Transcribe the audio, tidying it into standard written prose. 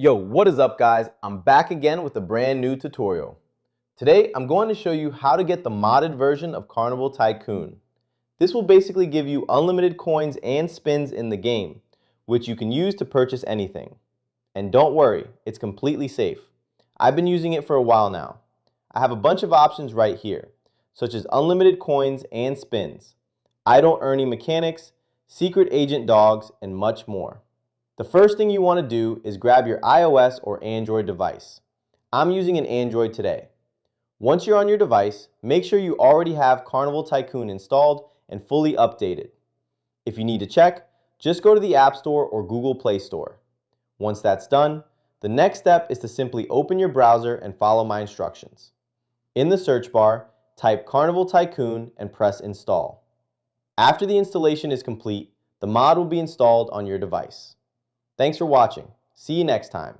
Yo, what is up guys? I'm back again with a brand new tutorial. Today, I'm going to show you how to get the modded version of Carnival Tycoon. This will basically give you unlimited coins and spins in the game, which you can use to purchase anything. And don't worry, it's completely safe. I've been using it for a while now. I have a bunch of options right here, such as unlimited coins and spins, idle earning mechanics, secret agent dogs, and much more. The first thing you want to do is grab your iOS or Android device. I'm using an Android today. Once you're on your device, make sure you already have Carnival Tycoon installed and fully updated. If you need to check, just go to the App Store or Google Play Store. Once that's done, the next step is to simply open your browser and follow my instructions. In the search bar, type Carnival Tycoon and press Install. After the installation is complete, the mod will be installed on your device. Thanks for watching. See you next time.